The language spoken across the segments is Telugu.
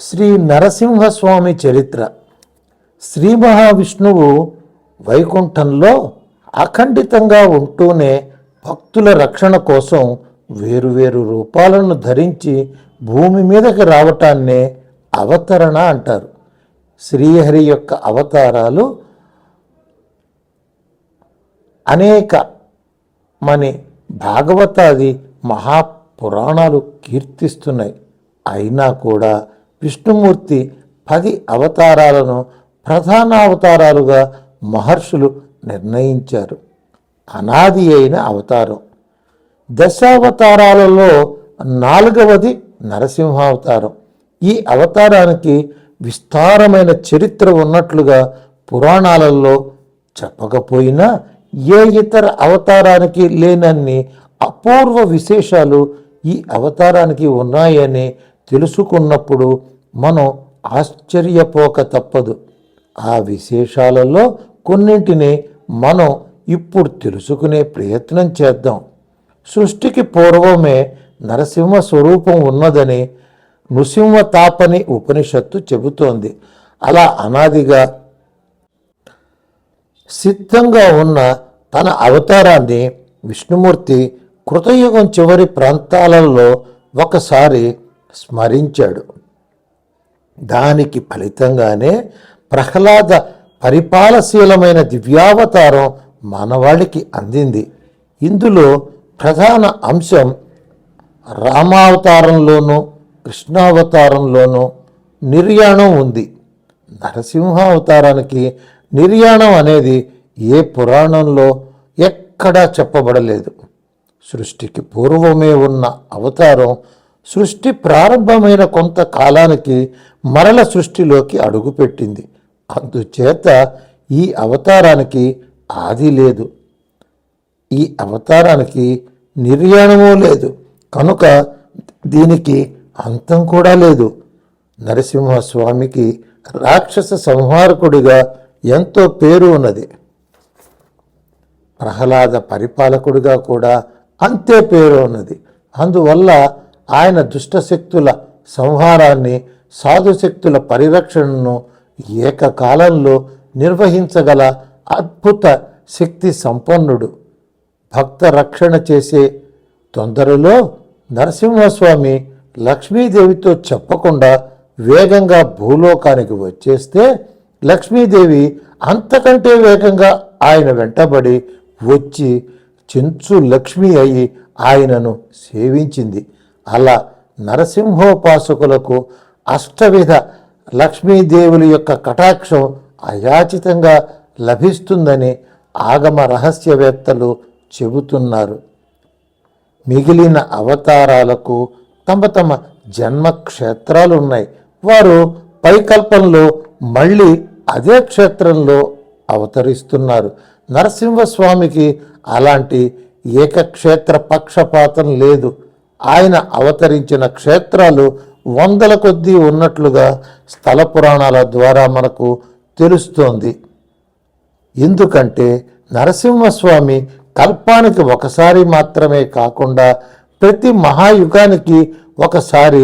శ్రీ నరసింహస్వామి చరిత్ర. శ్రీ మహావిష్ణువు వైకుంఠంలో అఖండితంగా ఉంటూనే భక్తుల రక్షణ కోసం వేరువేరు రూపాలను ధరించి భూమి మీదకి రావటాన్నే అవతరణ అంటారు. శ్రీహరి యొక్క అవతారాలు అనేక మని భాగవతాది మహాపురాణాలు కీర్తిస్తున్నాయి. అయినా కూడా విష్ణుమూర్తి 10 అవతారాలను ప్రధాన అవతారాలుగా మహర్షులు నిర్ణయించారు. అనాది అయిన అవతారం. దశావతారాలలో 4వది నరసింహావతారం. ఈ అవతారానికి విస్తారమైన చరిత్ర ఉన్నట్లుగా పురాణాలలో చెప్పకపోయినా ఏ ఇతర అవతారానికి లేనన్ని అపూర్వ విశేషాలు ఈ అవతారానికి ఉన్నాయని తెలుసుకున్నప్పుడు మనం ఆశ్చర్యపోక తప్పదు. ఆ విశేషాలలో కొన్నింటిని మనం ఇప్పుడు తెలుసుకునే ప్రయత్నం చేద్దాం. సృష్టికి పూర్వమే నరసింహ స్వరూపం ఉన్నదని నృసింహతాపని ఉపనిషత్తు చెబుతోంది. అలా అనాదిగా సిద్ధంగా ఉన్న తన అవతారాన్ని విష్ణుమూర్తి కృతయుగం చివరి ప్రాంతాలలో ఒకసారి స్మరించాడు. దానికి ఫలితంగానే ప్రహ్లాద పరిపాలశీలమైన దివ్యావతారం మానవాళికి అందింది. ఇందులో ప్రధాన అంశం రామావతారంలోనూ కృష్ణావతారంలోనూ నిర్యాణం ఉంది. నరసింహావతారానికి నిర్యాణం అనేది ఏ పురాణంలో ఎక్కడా చెప్పబడలేదు. సృష్టికి పూర్వమే ఉన్న అవతారం సృష్టి ప్రారంభమైన కొంతకాలానికి మరల సృష్టిలోకి అడుగుపెట్టింది. అందుచేత ఈ అవతారానికి ఆది లేదు, ఈ అవతారానికి నిర్యాణము లేదు, కనుక దీనికి అంతం కూడా లేదు. నరసింహస్వామికి రాక్షస సంహారకుడిగా ఎంతో పేరు ఉన్నది. ప్రహ్లాద పరిపాలకుడిగా కూడా అంతే పేరు ఉన్నది. అందువల్ల ఆయన దుష్టశక్తుల సంహారాన్ని, సాధుశక్తుల పరిరక్షణను ఏకకాలంలో నిర్వహించగల అద్భుత శక్తి సంపన్నుడు. భక్త రక్షణ చేసే తొందరలో నరసింహస్వామి లక్ష్మీదేవితో చెప్పకుండా వేగంగా భూలోకానికి వచ్చేస్తే లక్ష్మీదేవి అంతకంటే వేగంగా ఆయన వెంటబడి వచ్చి చెంచు లక్ష్మి అయి ఆయనను సేవించింది. అలా నరసింహోపాసకులకు అష్టవిధ లక్ష్మీదేవుల యొక్క కటాక్షం అయాచితంగా లభిస్తుందని ఆగమ రహస్యవేత్తలు చెబుతున్నారు. మిగిలిన అవతారాలకు తమ తమ జన్మక్షేత్రాలు ఉన్నాయి. వారు పైకల్పంలో మళ్ళీ అదే క్షేత్రంలో అవతరిస్తున్నారు. నరసింహస్వామికి అలాంటి ఏకక్షేత్ర పక్షపాతం లేదు. ఆయన అవతరించిన క్షేత్రాలు 100ల కొద్దీ ఉన్నట్లుగా స్థల పురాణాల ద్వారా మనకు తెలుస్తోంది. ఎందుకంటే నరసింహస్వామి కల్పానికి ఒకసారి మాత్రమే కాకుండా ప్రతి మహాయుగానికి ఒకసారి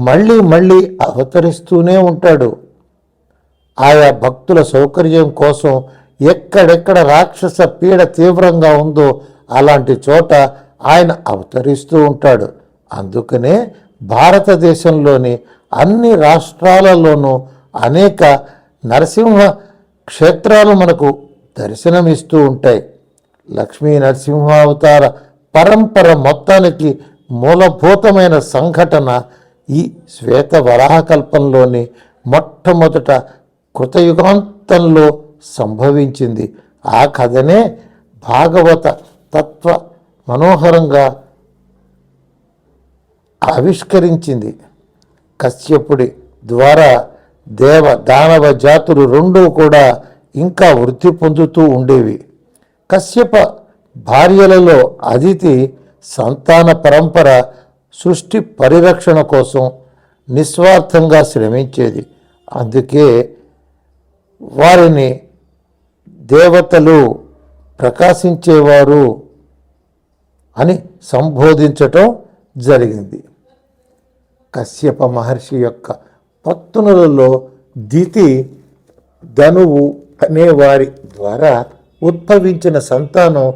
మళ్ళీ మళ్ళీ అవతరిస్తూనే ఉంటాడు. ఆయా భక్తుల సౌకర్యం కోసం ఎక్కడెక్కడ రాక్షస పీడ తీవ్రంగా ఉందో అలాంటి చోట ఆయన అవతరిస్తూ ఉంటాడు. అందుకనే భారతదేశంలోని అన్ని రాష్ట్రాలలోనూ అనేక నరసింహ క్షేత్రాలు మనకు దర్శనమిస్తూ ఉంటాయి. లక్ష్మీ నరసింహావతార పరంపర మొత్తానికి మూలభూతమైన సంఘటన ఈ శ్వేత వరాహకల్పంలోని మొట్టమొదట కృతయుగాంతంలో సంభవించింది. ఆ కథనే భాగవత తత్వ మనోహరంగా ఆవిష్కరించింది. కశ్యపుడి ద్వారా దేవ దానవ జాతులు రెండూ కూడా ఇంకా వృద్ధి పొందుతూ ఉండేవి. కశ్యప భార్యలలో అదితి సంతాన పరంపర సృష్టి పరిరక్షణ కోసం నిస్వార్థంగా శ్రమించేది. అందుకే వారిని దేవతలు, ప్రకాశించేవారు అని సంబోధించటం జరిగింది. కశ్యప మహర్షి యొక్క పత్తునులలో దితి ధనువు అనేవారి ద్వారా ఉద్భవించిన సంతానం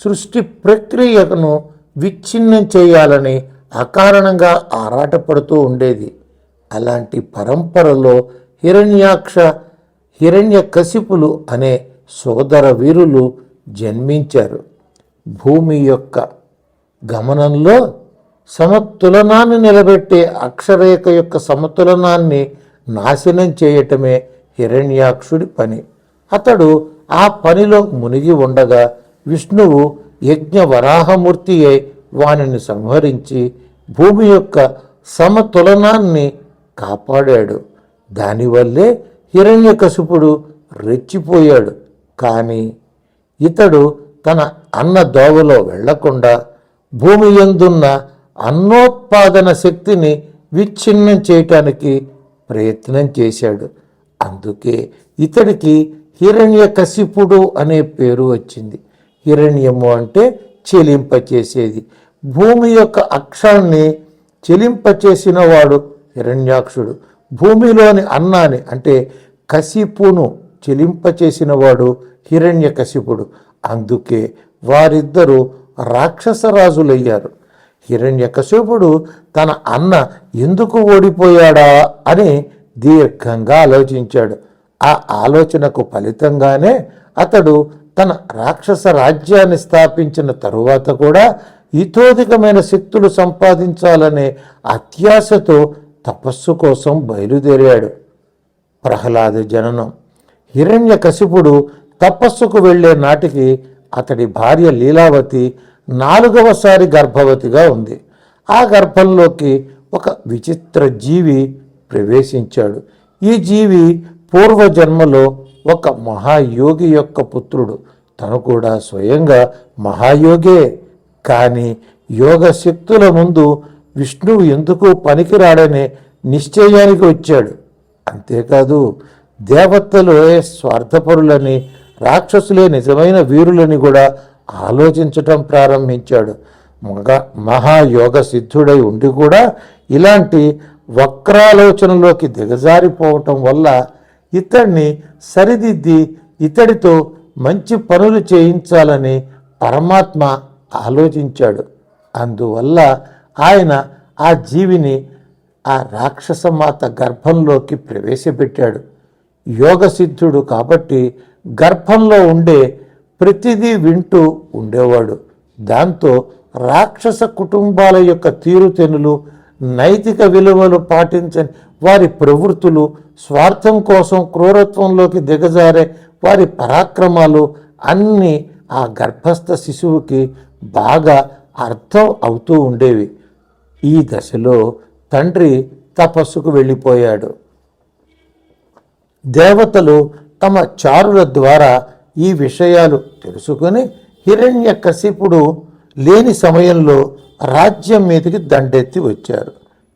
సృష్టి ప్రక్రియను విచ్ఛిన్నం చేయాలని అకారణంగా ఆరాటపడుతూ ఉండేది. అలాంటి పరంపరలో హిరణ్యకశిపులు అనే సోదర వీరులు జన్మించారు. భూమి యొక్క గమనంలో సమతులనాన్ని నిలబెట్టే అక్షరేఖ యొక్క సమతులనాన్ని నాశనం చేయటమే హిరణ్యాక్షుడి పని. అతడు ఆ పనిలో మునిగి ఉండగా విష్ణువు యజ్ఞ వరాహమూర్తి అయి వానిని సంహరించి భూమి యొక్క సమతులనాన్ని కాపాడాడు. దానివల్లే హిరణ్యకశిపుడు రెచ్చిపోయాడు. కానీ ఇతడు తన అన్న దోవలో వెళ్లకుండా భూమి యందున్న అన్నోత్పాదన శక్తిని విచ్ఛిన్నం చేయటానికి ప్రయత్నం చేశాడు. అందుకే ఇతడికి హిరణ్యకశిపుడు అనే పేరు వచ్చింది. హిరణ్యము అంటే చెలింపచేసేది. భూమి యొక్క అక్షాన్ని చెలింపచేసిన వాడు హిరణ్యాక్షుడు. భూమిలోని అన్నాన్ని అంటే కశిపును చెలింపచేసిన వాడు హిరణ్యకశిపుడు. అందుకే వారిద్దరూ రాక్షసరాజులయ్యారు. హిరణ్యకశిపుడు తన అన్న ఎందుకు ఓడిపోయాడా అని దీర్ఘంగా ఆలోచించాడు. ఆ ఆలోచనకు ఫలితంగానే అతడు తన రాక్షస రాజ్యాన్ని స్థాపించిన తరువాత కూడా ఇతోధికమైన శక్తులు సంపాదించాలనే అత్యాశతో తపస్సు కోసం బయలుదేరాడు. ప్రహ్లాద జననం. హిరణ్యకశిపుడు తపస్సుకు వెళ్లే నాటికి అతడి భార్య లీలావతి 4వసారి గర్భవతిగా ఉంది. ఆ గర్భంలోకి ఒక విచిత్ర జీవి ప్రవేశించాడు. ఈ జీవి పూర్వజన్మలో ఒక మహాయోగి యొక్క పుత్రుడు. తను కూడా స్వయంగా మహాయోగే. కానీ యోగ శక్తుల ముందు విష్ణువు ఎందుకు పనికిరాడనే నిశ్చయానికి వచ్చాడు. అంతేకాదు దేవతలే స్వార్థపరులని, రాక్షసులే నిజమైన వీరులని కూడా ఆలోచించటం ప్రారంభించాడు. మహాయోగ సిద్ధుడై ఉండి కూడా ఇలాంటి వక్రాలోచనలోకి దిగజారిపోవటం వల్ల ఇతడిని సరిదిద్ది ఇతడితో మంచి పనులు చేయించాలని పరమాత్మ ఆలోచించాడు. అందువల్ల ఆయన ఆ జీవిని ఆ రాక్షసమాత గర్భంలోకి ప్రవేశపెట్టాడు. యోగసిద్ధుడు కాబట్టి గర్భంలో ఉండే ప్రతిదీ వింటూ ఉండేవాడు. దాంతో రాక్షస కుటుంబాల యొక్క తీరుతెన్నులు, నైతిక విలువలు పాటించని వారి ప్రవృత్తులు, స్వార్థం కోసం క్రూరత్వంలోకి దిగజారే వారి పరాక్రమాలు అన్నీ ఆ గర్భస్థ శిశువుకి బాగా అర్థం అవుతూ ఉండేవి. ఈ దశలో తండ్రి తపస్సుకు వెళ్ళిపోయాడు. దేవతలు తమ చారుల ద్వారా ఈ విషయాలు తెలుసుకుని హిరణ్యకశిపుడు లేని సమయంలో రాజ్యం మీదకి దండెత్తి వచ్చారు.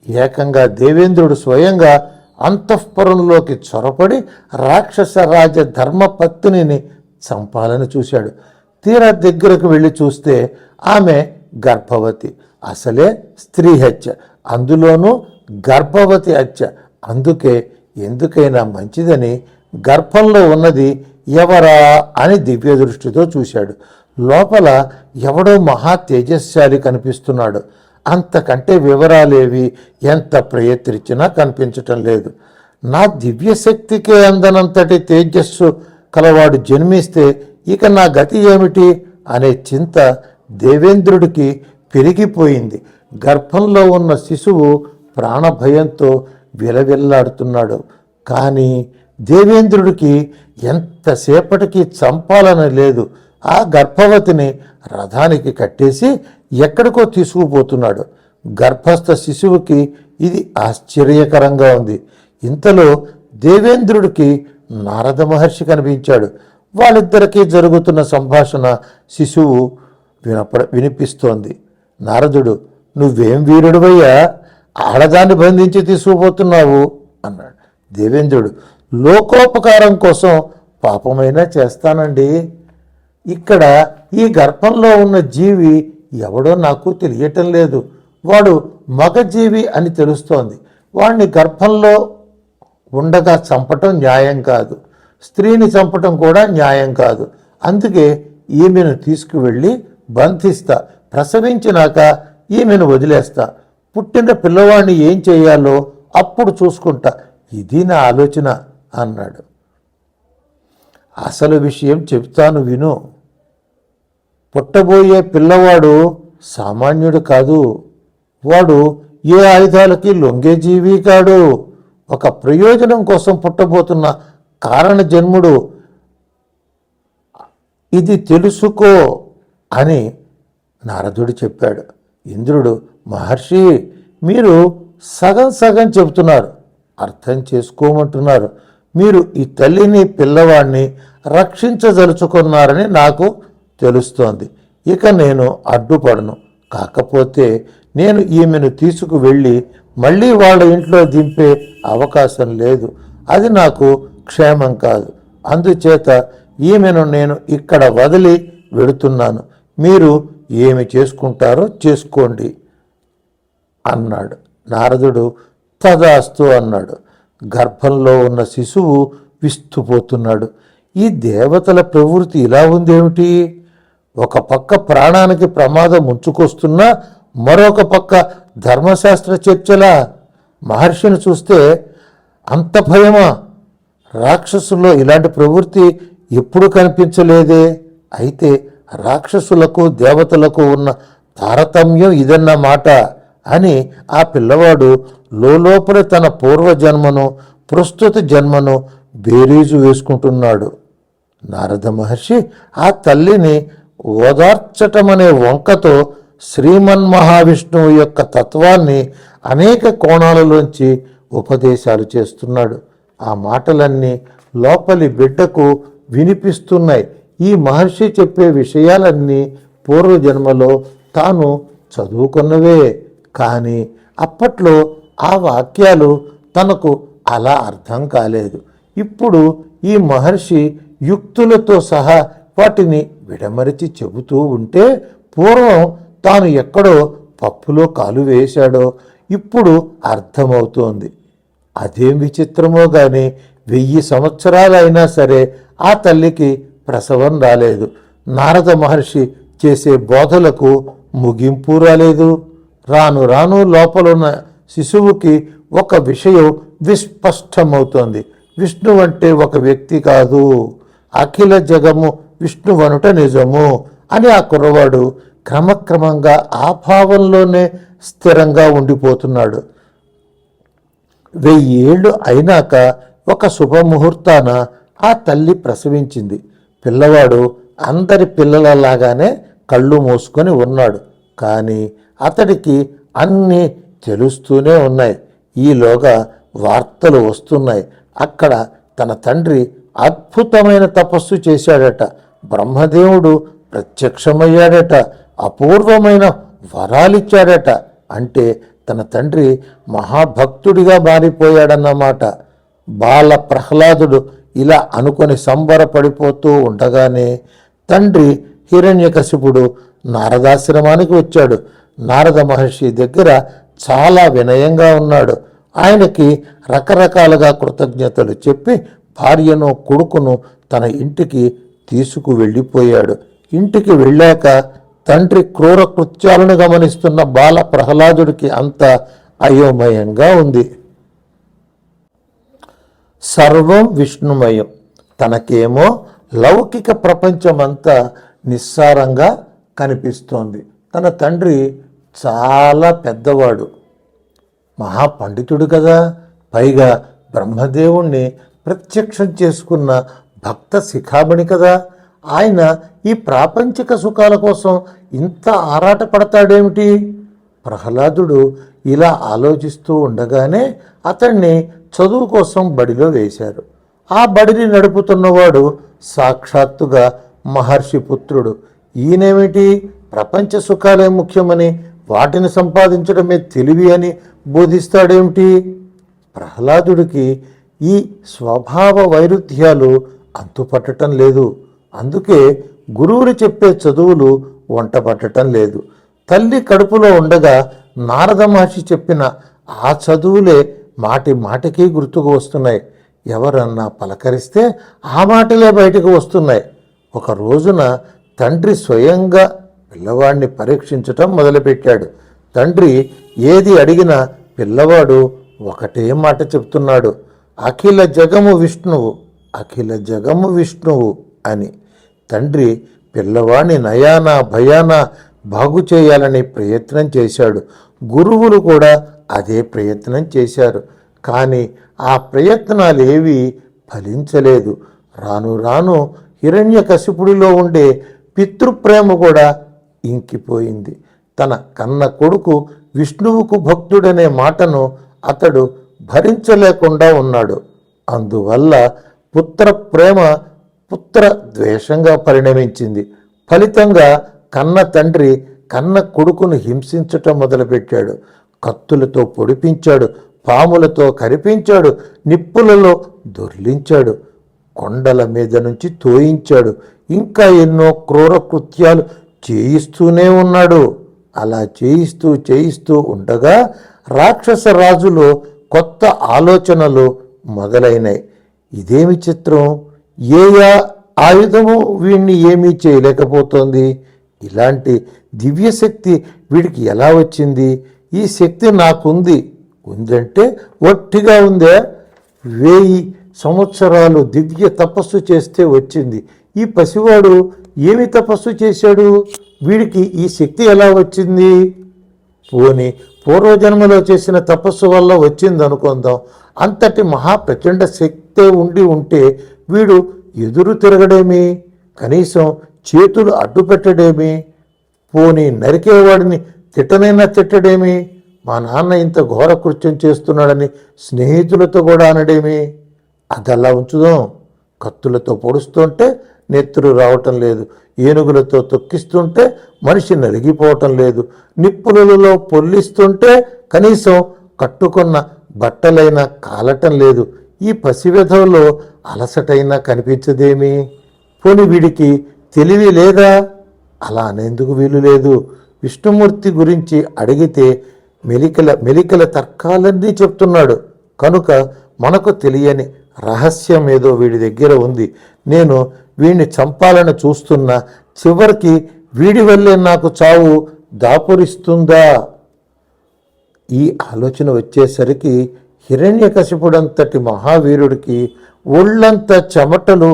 ఏకంగా దేవేంద్రుడు స్వయంగా అంతఃపురంలోకి చొరపడి రాక్షస రాజ ధర్మపత్నిని చంపాలని చూశాడు. తీరా దగ్గరకు వెళ్ళి చూస్తే ఆమె గర్భవతి. అసలే స్త్రీ హత్య, అందులోనూ గర్భవతి హత్య. అందుకే ఎందుకైనా మంచిదని గర్భంలో ఉన్నది ఎవరా అని దివ్య దృష్టితో చూశాడు. లోపల ఎవడో మహా తేజస్శాలి కనిపిస్తున్నాడు. అంతకంటే వివరాలేవి ఎంత ప్రయత్నించినా కనిపించటం లేదు. నా దివ్యశక్తికే అందనంతటి తేజస్సు కలవాడు జన్మిస్తే ఇక నా గతి ఏమిటి అనే చింత దేవేంద్రుడికి పెరిగిపోయింది. గర్భంలో ఉన్న శిశువు ప్రాణభయంతో విలవిల్లాడుతున్నాడు. కానీ దేవేంద్రుడికి ఎంతసేపటికి చంపాలని లేదు. ఆ గర్భవతిని రథానికి కట్టేసి ఎక్కడికో తీసుకుపోతున్నాడు. గర్భస్థ శిశువుకి ఇది ఆశ్చర్యకరంగా ఉంది. ఇంతలో దేవేంద్రుడికి నారద మహర్షి కనిపించాడు. వాళ్ళిద్దరికీ జరుగుతున్న సంభాషణ శిశువు వినిపిస్తోంది. నారదుడు, నువ్వేం వీరుడివయ్యా, ఆడదాన్ని బంధించి తీసుకుపోతున్నావు అన్నాడు. దేవేంద్రుడు, లోకోపకారం కోసం పాపమైనా చేస్తానండి. ఇక్కడ ఈ గర్భంలో ఉన్న జీవి ఎవడో నాకు తెలియటం లేదు. వాడు మగజీవి అని తెలుస్తోంది. వాడిని గర్భంలో ఉండగా చంపటం న్యాయం కాదు, స్త్రీని చంపటం కూడా న్యాయం కాదు. అందుకే ఈమెను తీసుకువెళ్ళి బంధిస్తా, ప్రసవించినాక ఈమెను వదిలేస్తా, పుట్టిన పిల్లవాడిని ఏం చేయాలో అప్పుడు చూసుకుంటా, ఇది నా ఆలోచన అన్నాడు. అసలు విషయం చెప్తాను విను. పుట్టబోయే పిల్లవాడు సామాన్యుడు కాదు, వాడు ఏ ఆయుధాలకి లొంగే జీవి కాడు, ఒక ప్రయోజనం కోసం పుట్టబోతున్న కారణ జన్ముడు, ఇది తెలుసుకో అని నారదుడు చెప్పాడు. ఇంద్రుడు, మహర్షి మీరు సగం సగం చెబుతున్నారు, అర్థం చేసుకోమంటున్నారు. మీరు ఈ తల్లిని పిల్లవాడిని రక్షించదలుచుకున్నారని నాకు తెలుస్తోంది. ఇక నేను అడ్డుపడను. కాకపోతే నేను ఈమెను తీసుకువెళ్ళి మళ్ళీ వాళ్ళ ఇంట్లో దింపే అవకాశం లేదు, అది నాకు క్షేమం కాదు. అందుచేత ఈమెను నేను ఇక్కడ వదిలి వెడుతున్నాను, మీరు ఏమి చేసుకుంటారో చేసుకోండి అన్నాడు. నారదుడు తదాస్తు అన్నాడు. గర్భంలో ఉన్న శిశువు విస్తుపోతున్నాడు. ఈ దేవతల ప్రవృత్తి ఇలా ఉందేమిటి? ఒక పక్క ప్రాణానికి ప్రమాదం ముంచుకొస్తున్నా మరొక పక్క ధర్మశాస్త్ర చర్చలా? మహర్షిని చూస్తే అంత భయమా? రాక్షసుల్లో ఇలాంటి ప్రవృత్తి ఎప్పుడు కనిపించలేదే. అయితే రాక్షసులకు దేవతలకు ఉన్న తారతమ్యం ఇదన్నమాట అని ఆ పిల్లవాడు లోపల తన పూర్వజన్మను ప్రస్తుత జన్మను బేరీజు వేసుకుంటున్నాడు. నారద మహర్షి ఆ తల్లిని ఓదార్చటమనే వంకతో శ్రీమన్మహావిష్ణువు యొక్క తత్వాన్ని అనేక కోణాలలోంచి ఉపదేశాలు చేస్తున్నాడు. ఆ మాటలన్నీ లోపలి బిడ్డకు వినిపిస్తున్నాయి. ఈ మహర్షి చెప్పే విషయాలన్నీ పూర్వజన్మలో తాను చదువుకున్నవే, కానీ అప్పట్లో ఆ వాక్యాలు తనకు అలా అర్థం కాలేదు. ఇప్పుడు ఈ మహర్షి యుక్తులతో సహా వాటిని విడమరిచి చెబుతూ ఉంటే పూర్వం తాను ఎక్కడో పప్పులో కాలు వేశాడో ఇప్పుడు అర్థమవుతోంది. అదేం విచిత్రమో గాని 1000 సంవత్సరాలైనా సరే ఆ తల్లికి ప్రసవం రాలేదు. నారద మహర్షి చేసే బోధలకు ముగింపు రాలేదు. రాను రాను లోపలున్న శిశువుకి ఒక విషయం విస్పష్టమవుతోంది. విష్ణు అంటే ఒక వ్యక్తి కాదు, అఖిల జగము విష్ణువనుట నిజము అని ఆ కుర్రవాడు క్రమక్రమంగా ఆ భావంలోనే స్థిరంగా ఉండిపోతున్నాడు. 1000 ఏళ్ళు అయినాక ఒక శుభముహూర్తాన ఆ తల్లి ప్రసవించింది. పిల్లవాడు అందరి పిల్లలలాగానే కళ్ళు మూసుకొని ఉన్నాడు. కానీ అతడికి అన్నీ తెలుస్తూనే ఉన్నాయి. ఈలోగా వార్తలు వస్తున్నాయి. అక్కడ తన తండ్రి అద్భుతమైన తపస్సు చేశాడట, బ్రహ్మదేవుడు ప్రత్యక్షమయ్యాడట, అపూర్వమైన వరాలిచ్చాడట. అంటే తన తండ్రి మహాభక్తుడిగా మారిపోయాడన్నమాట. బాల ప్రహ్లాదుడు ఇలా అనుకొని సంబరపడిపోతూ ఉండగానే తండ్రి హిరణ్యకశిపుడు నారదాశ్రమానికి వచ్చాడు. నారద మహర్షి దగ్గర చాలా వినయంగా ఉన్నాడు. ఆయనకి రకరకాలుగా కృతజ్ఞతలు చెప్పి భార్యను కొడుకును తన ఇంటికి తీసుకువెళ్ళిపోయాడు. ఇంటికి వెళ్ళాక తండ్రి క్రూర కృత్యాలను గమనిస్తున్న బాల ప్రహ్లాదుడికి అంత అయోమయంగా ఉంది. సర్వం విష్ణుమయం, తనకేమో లౌకిక ప్రపంచమంతా నిస్సారంగా కనిపిస్తోంది. తన తండ్రి చాలా పెద్దవాడు, మహాపండితుడు కదా, పైగా బ్రహ్మదేవుణ్ణి ప్రత్యక్షం చేసుకున్న భక్త శిఖామణి కదా. ఆయన ఈ ప్రాపంచిక సుఖాల కోసం ఇంత ఆరాటపడతాడేమిటి? ప్రహ్లాదుడు ఇలా ఆలోచిస్తూ ఉండగానే అతన్ని చదువు కోసం బడిలో వేశారు. ఆ బడిని నడుపుతున్నవాడు సాక్షాత్తుగా మహర్షి పుత్రుడు. ఈయనేమిటి ప్రపంచ సుఖాలే ముఖ్యమని, వాటిని సంపాదించడమే తెలివి అని బోధిస్తాడేమిటి? ప్రహ్లాదుడికి ఈ స్వభావ వైరుధ్యాలు అంతుపట్టడం లేదు. అందుకే గురువులు చెప్పే చదువులు వంట పట్టడం లేదు. తల్లి కడుపులో ఉండగా నారద మహర్షి చెప్పిన ఆ చదువులే మాటి మాటికి గుర్తుకు వస్తున్నాయి. ఎవరన్నా పలకరిస్తే ఆ మాటలే బయటకు వస్తున్నాయి. ఒక రోజున తండ్రి స్వయంగా పిల్లవాడిని పరీక్షించటం మొదలుపెట్టాడు. తండ్రి ఏది అడిగినా పిల్లవాడు ఒకటే మాట చెప్తున్నాడు, అఖిల జగము విష్ణువు, అఖిల జగము విష్ణువు అని. తండ్రి పిల్లవాడిని నయానా భయానా బాగు చేయాలని ప్రయత్నం చేశాడు. గురువులు కూడా అదే ప్రయత్నం చేశారు. కానీ ఆ ప్రయత్నాలు ఏవి ఫలించలేదు. రాను రాను హిరణ్యకశిపుడిలో ఉండే పితృప్రేమ కూడా ఇంకిపోయింది. తన కన్న కొడుకు విష్ణువుకు భక్తుడనే మాటను అతడు భరించలేకుండా ఉన్నాడు. అందువల్ల పుత్ర ప్రేమ పుత్ర ద్వేషంగా పరిణమించింది. ఫలితంగా కన్న తండ్రి కన్న కొడుకును హింసించటం మొదలుపెట్టాడు. కత్తులతో పొడిపించాడు, పాములతో కరిపించాడు, నిప్పులలో దొర్లించాడు, కొండల మీద నుంచి తోయించాడు. ఇంకా ఎన్నో క్రూర కృత్యాలు చేయిస్తూనే ఉన్నాడు. అలా చేయిస్తూ ఉండగా రాక్షస రాజులో కొత్త ఆలోచనలు మొదలైనాయి. ఇదేమి చిత్రం, ఏ ఆయుధము వీడిని ఏమీ చేయలేకపోతోంది. ఇలాంటి దివ్యశక్తి వీడికి ఎలా వచ్చింది? ఈ శక్తి నాకుంది, ఉందంటే ఒట్టిగా ఉందే. 1000 సంవత్సరాలు దివ్య తపస్సు చేస్తే వచ్చింది. ఈ పసివాడు ఏమి తపస్సు చేశాడు? వీడికి ఈ శక్తి ఎలా వచ్చింది? పోని పూర్వజన్మలో చేసిన తపస్సు వల్ల వచ్చింది అనుకుందాం. అంతటి మహాప్రచండ శక్తే ఉంటే వీడు ఎదురు తిరగడేమి, కనీసం చేతులు అడ్డు పెట్టడేమి, పోని నరికేవాడిని తిట్టడేమి, మా నాన్న ఇంత ఘోర కృత్యం చేస్తున్నాడని స్నేహితులతో కూడా అనడేమి. అదలా ఉంచుదాం. కత్తులతో పొడుస్తుంటే నెత్తురు రావటం లేదు, ఏనుగులతో తొక్కిస్తుంటే మనిషి నలిగిపోవటం లేదు, నిప్పులలో పొల్లిస్తుంటే కనీసం కట్టుకున్న బట్టలైనా కాలటం లేదు. ఈ పసివెధంలో అలసటైనా కనిపించదేమి? పోని వీడికి తెలివి లేదా? అలా అనేందుకు వీలు లేదు. విష్ణుమూర్తి గురించి అడిగితే మెలికల తర్కాలన్నీ చెప్తున్నాడు. కనుక మనకు తెలియని రహస్యం ఏదో వీడి దగ్గర ఉంది. నేను వీడిని చంపాలని చూస్తున్నా, చివరికి వీడి వల్లే నాకు చావు దాపురిస్తుందా? ఈ ఆలోచన వచ్చేసరికి హిరణ్యకశిపుడంతటి మహావీరుడికి ఒళ్ళంతా చెమటలు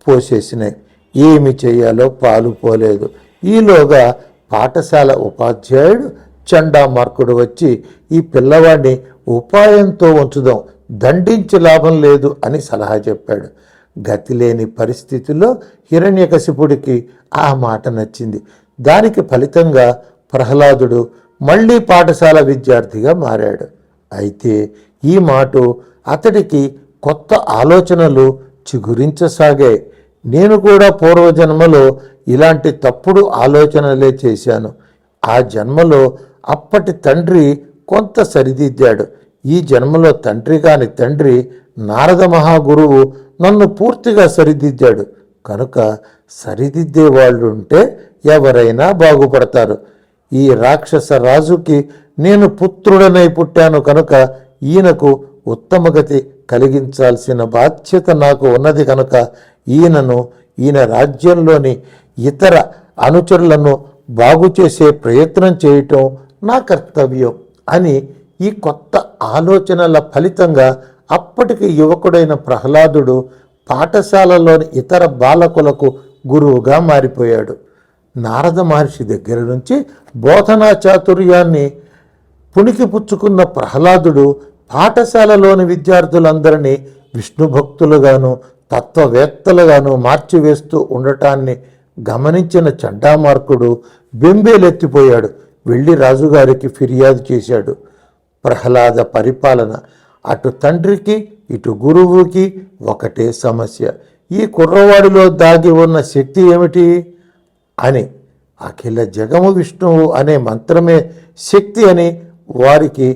పోసేసినాయి. ఏమి చేయాలో పాలు పోలేదు. ఈలోగా పాఠశాల ఉపాధ్యాయుడు చండామార్కుడు వచ్చి ఈ పిల్లవాడిని ఉపాయంతో ఉంచుదాం, దండించి లాభం లేదు అని సలహా చెప్పాడు. గతిలేని పరిస్థితిలో హిరణ్యకశిపుడికి ఆ మాట నచ్చింది. దానికి ఫలితంగా ప్రహ్లాదుడు మళ్ళీ పాఠశాల విద్యార్థిగా మారాడు. అయితే ఈ మాట అతడికి కొత్త ఆలోచనలు చిగురించసాగాయి. నేను కూడా పూర్వజన్మలో ఇలాంటి తప్పుడు ఆలోచనలే చేశాను. ఆ జన్మలో అప్పటి తండ్రి కొంత సరిదిద్దాడు. ఈ జన్మలో తండ్రి కాని తండ్రి నారద మహాగురువు నన్ను పూర్తిగా సరిదిద్దాడు. కనుక సరిదిద్దే వాళ్ళు ఉంటే ఎవరైనా బాగుపడతారు. ఈ రాక్షస రాజుకి నేను పుత్రుడనై పుట్టాను కనుక ఈయనకు ఉత్తమగతి కలిగించాల్సిన బాధ్యత నాకు ఉన్నది. కనుక ఈయన రాజ్యంలోని ఇతర అనుచరులను బాగు చేసే ప్రయత్నం చేయటం నా కర్తవ్యం అని ఈ కొత్త ఆలోచనల ఫలితంగా అప్పటికి యువకుడైన ప్రహ్లాదుడు పాఠశాలలోని ఇతర బాలకులకు గురువుగా మారిపోయాడు. నారద మహర్షి దగ్గర నుంచి బోధనా చాతుర్యాన్ని పుణికిపుచ్చుకున్న ప్రహ్లాదుడు పాఠశాలలోని విద్యార్థులందరినీ విష్ణు భక్తులుగాను తత్వవేత్తలుగాను మార్చివేస్తూ ఉండటాన్ని గమనించిన చండామార్కుడు బెంబేలెత్తిపోయాడు. వెళ్ళి రాజుగారికి ఫిర్యాదు చేశాడు. ప్రహ్లాద పరిపాలన అటు తండ్రికి ఇటు గురువుకి ఒకటే సమస్య. ఈ కుర్రవాడిలో దాగి ఉన్న శక్తి ఏమిటి అని, అఖిల జగము విష్ణువు అనే మంత్రమే శక్తి అని వారికి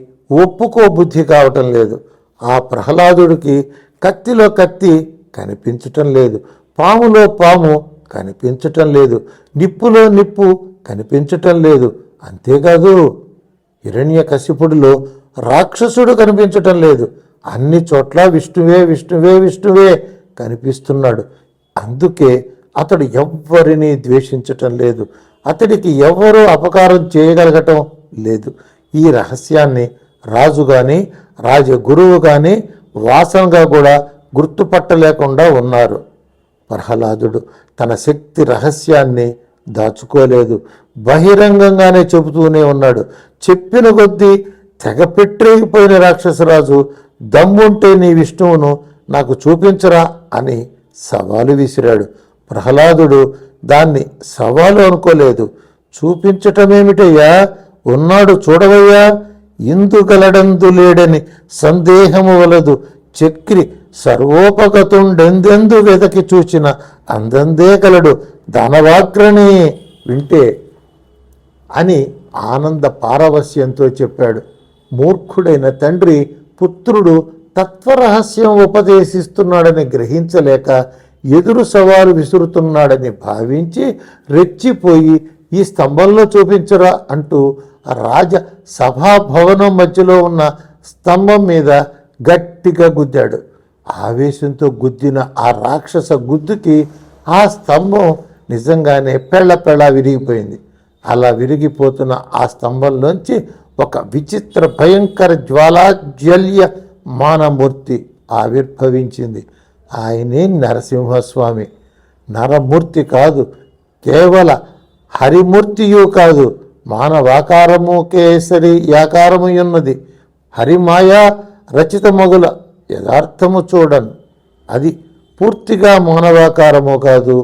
ఒప్పుకోబుద్ధి కావటం లేదు. ఆ ప్రహ్లాదుడికి కత్తిలో కత్తి కనిపించటం లేదు, పాములో పాము కనిపించటం లేదు, నిప్పులో నిప్పు కనిపించటం లేదు. అంతేకాదు హిరణ్యకశిపుడిలో రాక్షసుడు కనిపించటం లేదు. అన్ని చోట్ల విష్ణువే విష్ణువే విష్ణువే కనిపిస్తున్నాడు. అందుకే అతడు ఎవ్వరినీ ద్వేషించటం లేదు. అతడికి ఎవరూ అపకారం చేయగలగటం లేదు. ఈ రహస్యాన్ని రాజు కానీ రాజగురువు కానీ వాసనగా కూడా గుర్తుపట్టలేకుండా ఉన్నారు. ప్రహ్లాదుడు తన శక్తి రహస్యాన్ని దాచుకోలేదు. బహిరంగంగానే చెబుతూనే ఉన్నాడు. చెప్పిన కొద్దీ తెగ పెట్టేగిపోయిన రాక్షసరాజు, దమ్ముంటే నీ విష్ణువును నాకు చూపించరా అని సవాలు విసిరాడు. ప్రహ్లాదుడు దాన్ని సవాలు అనుకోలేదు. చూపించటమేమిటయ్యా, ఉన్నాడు చూడవయ్యా, ఇందుగలడందు లేడని సందేహము వలదు, చక్రి సర్వోపగతుండెందెందు వెదకి చూచిన అందందే కలడు ధనవాగ్రని వింటే అని ఆనంద పారవస్యంతో చెప్పాడు. మూర్ఖుడైన తండ్రి పుత్రుడు తత్వరహస్యం ఉపదేశిస్తున్నాడని గ్రహించలేక ఎదురు సవాలు విసురుతున్నాడని భావించి రెచ్చిపోయి ఈ స్తంభంలో చూపించరా అంటూ రాజ సభాభవనం మధ్యలో ఉన్న స్తంభం మీద గట్టిగా గుద్దాడు. ఆవేశంతో గుద్దిన ఆ రాక్షస గుద్దుకి ఆ స్తంభం నిజంగానే పెళ్ళ విరిగిపోయింది. అలా విరిగిపోతున్న ఆ స్తంభంలోంచి ఒక విచిత్ర భయంకర జ్వాలాజ్వల్య మానమూర్తి ఆవిర్భవించింది. ఆయనే నరసింహస్వామి. నరమూర్తి కాదు, కేవల హరిమూర్తియు కాదు, మానవాకారము కేసరి యాకారము ఉన్నది. హరిమాయా రచిత మొగుల యథార్థము చూడను. అది పూర్తిగా మానవాకారము కాదు,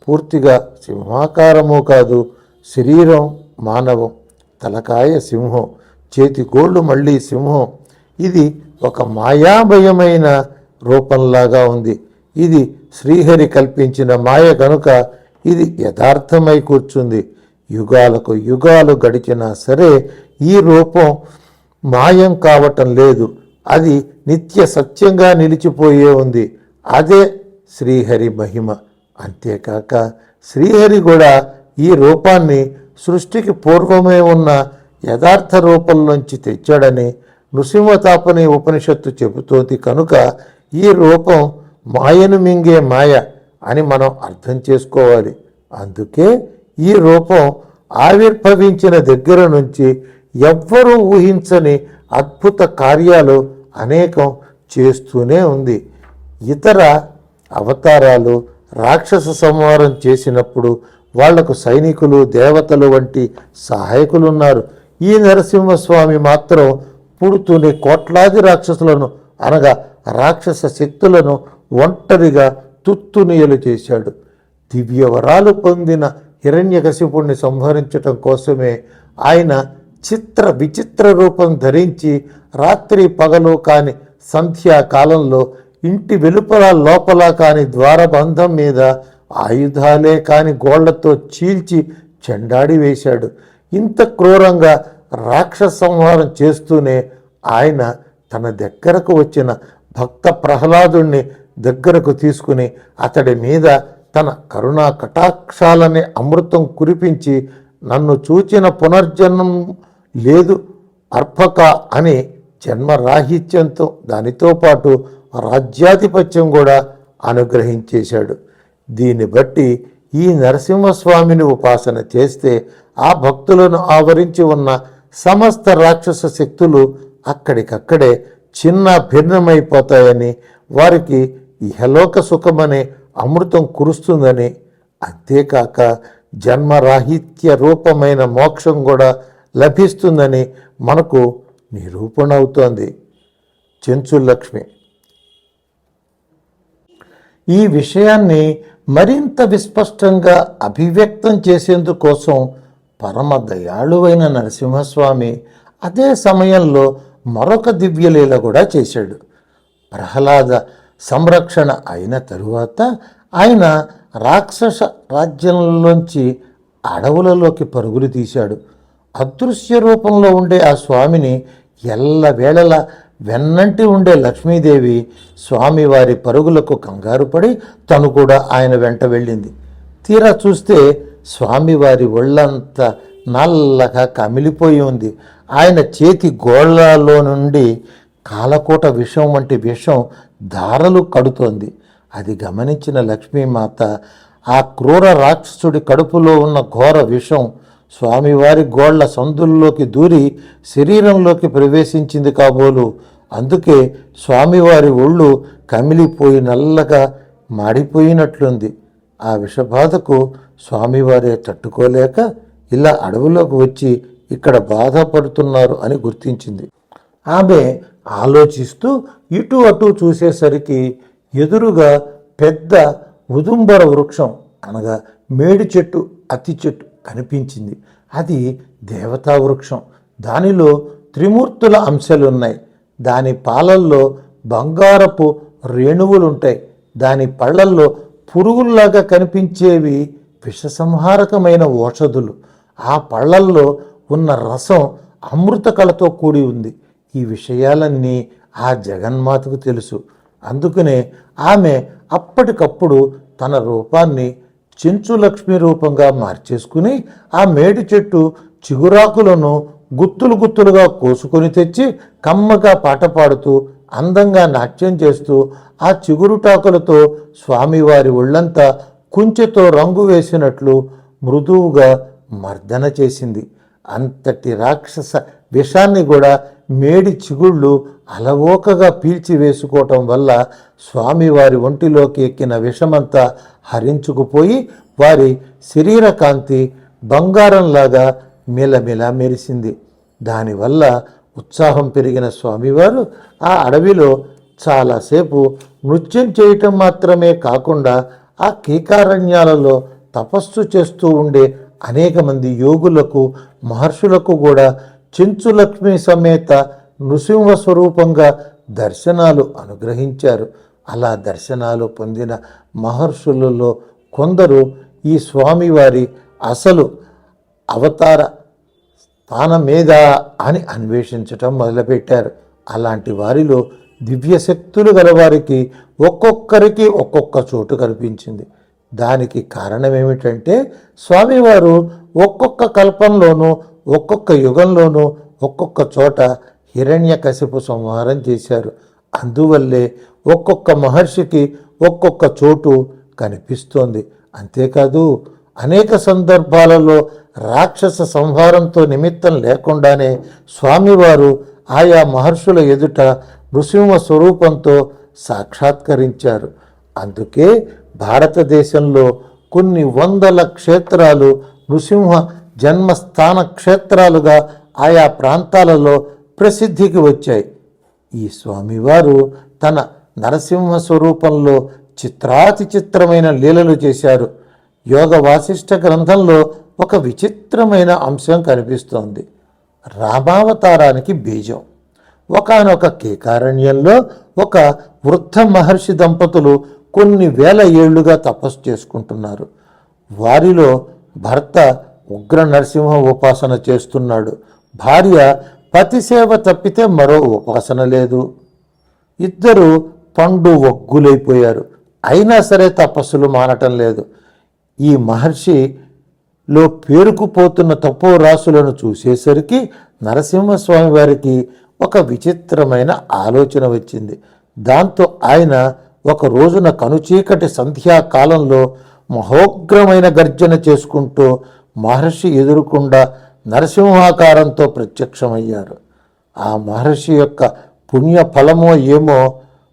పూర్తిగా సింహాకారము కాదు. శరీరం మానవం, తలకాయ సింహం, చేతి గోళ్ళు మళ్ళీ సింహం. ఇది ఒక మాయాభయమైన రూపంలాగా ఉంది. ఇది శ్రీహరి కల్పించిన మాయ కనుక ఇది యథార్థమై కూర్చుంది. యుగాలకు యుగాలు గడిచినా సరే ఈ రూపం మాయం కావటం లేదు. అది నిత్య సత్యంగా నిలిచిపోయే ఉంది. అదే శ్రీహరి మహిమ. అంతేకాక శ్రీహరి కూడా ఈ రూపాన్ని సృష్టికి పూర్వమే ఉన్న యథార్థ రూపంలోంచి తెచ్చాడని నృసింహతాపని ఉపనిషత్తు చెబుతోంది. కనుక ఈ రూపం మాయను మింగే మాయ అని మనం అర్థం చేసుకోవాలి. అందుకే ఈ రూపం ఆవిర్భవించిన దగ్గర నుంచి ఎవ్వరూ ఊహించని అద్భుత కార్యాలు అనేకం చేస్తూనే ఉంది. ఇతర అవతారాలు రాక్షస సంహారం చేసినప్పుడు వాళ్లకు సైనికులు, దేవతలు వంటి సహాయకులు ఉన్నారు. ఈ నరసింహస్వామి మాత్రం పుడుతూనే కోట్లాది రాక్షసులను అనగా రాక్షస శక్తులను ఒంటరిగా తుత్తునియలు చేశాడు. దివ్యవరాలు పొందిన హిరణ్యకశిపుణ్ణి సంహరించటం కోసమే ఆయన చిత్ర విచిత్ర రూపం ధరించి రాత్రి పగలు కాని సంధ్యాకాలంలో ఇంటి వెలుపల లోపల కాని ద్వారబంధం మీద ఆయుధాలే కాని గోళ్లతో చీల్చి చెండాడి వేశాడు. ఇంత క్రూరంగా రాక్షస సంహారం చేస్తూనే ఆయన తన దగ్గరకు వచ్చిన భక్త ప్రహ్లాదుణ్ణి దగ్గరకు తీసుకుని అతడి మీద తన కరుణా కటాక్షాలనే అమృతం కురిపించి నన్ను చూచిన పునర్జన్మం లేదు అర్పక అని జన్మరాహిత్యంతో దానితో పాటు రాజ్యాధిపత్యం కూడా అనుగ్రహించేశాడు. దీన్ని బట్టి ఈ నరసింహస్వామిని ఉపాసన చేస్తే ఆ భక్తులను ఆవరించి ఉన్న సమస్త రాక్షస శక్తులు అక్కడికక్కడే చిన్న భిన్నమైపోతాయని, వారికి ఇహలోక సుఖమనే అమృతం కురుస్తుందని, అంతేకాక జన్మరాహిత్య రూపమైన మోక్షం కూడా లభిస్తుందని మనకు నిరూపణ అవుతోంది. చెంచులక్ష్మి ఈ విషయాన్ని మరింత విస్పష్టంగా అభివ్యక్తం చేసేందుకోసం పరమ దయాళువైన నరసింహస్వామి అదే సమయంలో మరొక దివ్యలీల కూడా చేశాడు. ప్రహ్లాద సంరక్షణ అయిన తరువాత ఆయన రాక్షస రాజ్యంలోంచి అడవులలోకి పరుగులు తీశాడు. అదృశ్య రూపంలో ఉండే ఆ స్వామిని ఎల్లవేళలా వెన్నంటి ఉండే లక్ష్మీదేవి స్వామివారి పరుగులకు కంగారు పడి తను కూడా ఆయన వెంట వెళ్ళింది. తీరా చూస్తే స్వామివారి ఒళ్ళంతా నల్లగా కమిలిపోయి ఉంది. ఆయన చేతి గోళ్లలో నుండి కాలకోట విషం వంటి విషం ధారలు కడుతోంది. అది గమనించిన లక్ష్మీమాత ఆ క్రూర రాక్షసుడి కడుపులో ఉన్న ఘోర విషం స్వామివారి గోళ్ల సందుల్లోకి దూరి శరీరంలోకి ప్రవేశించింది కాబోలు. అందుకే స్వామివారి ఒళ్ళు కమిలిపోయి నల్లగా మాడిపోయినట్లుంది. ఆ విషబాధకు స్వామివారే తట్టుకోలేక ఇలా అడవిలోకి వచ్చి ఇక్కడ బాధపడుతున్నారు అని గుర్తించింది. ఆమె ఆలోచిస్తూ ఇటు అటు చూసేసరికి ఎదురుగా పెద్ద ఉదుంబర వృక్షం అనగా మేడి చెట్టు, అతి చెట్టు కనిపించింది. అది దేవతా వృక్షం. దానిలో త్రిమూర్తుల అంశాలున్నాయి. దాని పాలల్లో బంగారపు రేణువులుంటాయి. దాని పళ్ళల్లో పురుగుల్లాగా కనిపించేవి విషసంహారకమైన ఔషధులు. ఆ పళ్ళల్లో ఉన్న రసం అమృత కళతో కూడి ఉంది. ఈ విషయాలన్నీ ఆ జగన్మాతకు తెలుసు. అందుకనే ఆమె అప్పటికప్పుడు తన రూపాన్ని చెంచు లక్ష్మి రూపంగా మార్చేసుకుని ఆ మేడి చెట్టు చిగురాకులను గుత్తులు గుత్తులుగా కోసుకొని తెచ్చి కమ్మగా పాట పాడుతూ అందంగా నాట్యం చేస్తూ ఆ చిగురుటాకులతో స్వామివారి ఒళ్ళంతా కుంచెతో రంగు వేసినట్లు మృదువుగా మర్దన చేసింది. అంతటి రాక్షస విషాన్ని కూడా మేడి చిగుళ్ళు అలవోకగా పీల్చి వేసుకోవటం వల్ల స్వామివారి ఒంటిలోకి ఎక్కిన విషమంతా హరించుకుపోయి వారి శరీర కాంతి బంగారంలాగా మిలమిలా మెరిసింది. దానివల్ల ఉత్సాహం పెరిగిన స్వామివారు ఆ అడవిలో చాలాసేపు నృత్యం చేయటం మాత్రమే కాకుండా ఆ కీకారణ్యాలలో తపస్సు చేస్తూ ఉండే అనేక మంది యోగులకు, మహర్షులకు కూడా చెంచు లక్ష్మి సమేత నృసింహ స్వరూపంగా దర్శనాలు అనుగ్రహించారు. అలా దర్శనాలు పొందిన మహర్షులలో కొందరు ఈ స్వామివారి అసలు అవతార స్థానమేదా అని అన్వేషించటం మొదలుపెట్టారు. అలాంటి వారిలో దివ్యశక్తులు గలవారికి ఒక్కొక్కరికి ఒక్కొక్క చోటు కనిపించింది. దానికి కారణం ఏమిటంటే స్వామివారు ఒక్కొక్క కల్పంలోనూ ఒక్కొక్క యుగంలోనూ ఒక్కొక్క చోట హిరణ్యకశిపు సంహారం చేశారు. అందువల్లే ఒక్కొక్క మహర్షికి ఒక్కొక్క చోటు కనిపిస్తోంది. అంతేకాదు అనేక సందర్భాలలో రాక్షస సంహారంతో నిమిత్తం లేకుండానే స్వామివారు ఆయా మహర్షుల ఎదుట నృసింహ స్వరూపంతో సాక్షాత్కరించారు. అందుకే భారతదేశంలో కొన్ని వందల క్షేత్రాలు నృసింహ జన్మస్థాన క్షేత్రాలుగా ఆయా ప్రాంతాలలో ప్రసిద్ధికి వచ్చాయి. ఈ స్వామివారు తన నరసింహ స్వరూపంలో చిత్రాతి చిత్రమైన లీలలు చేశారు. యోగ వాసిష్ఠ గ్రంథంలో ఒక విచిత్రమైన అంశం కనిపిస్తోంది. రామావతారానికి బీజం. ఒకానొక కీకారణ్యంలో ఒక వృద్ధ మహర్షి దంపతులు కొన్ని వేల ఏళ్లుగా తపస్సు చేసుకుంటున్నారు. వారిలో భర్త ఉగ్ర నరసింహ ఉపాసన చేస్తున్నాడు. భార్య పతిసేవ తప్పితే మరో ఉపాసన లేదు. ఇద్దరు పండు ఒగ్గులైపోయారు. అయినా సరే తపస్సులు మానటం లేదు. ఈ మహర్షిలో పేరుకుపోతున్న తపోరాశులను చూసేసరికి నరసింహస్వామి వారికి ఒక విచిత్రమైన ఆలోచన వచ్చింది. దాంతో ఆయన ఒక రోజున కనుచీకటి సంధ్యాకాలంలో మహోగ్రమైన గర్జన చేసుకుంటూ మహర్షి ఎదురుకుండా నరసింహాకారంతో ప్రత్యక్షమయ్యారు. ఆ మహర్షి యొక్క పుణ్య ఫలమో ఏమో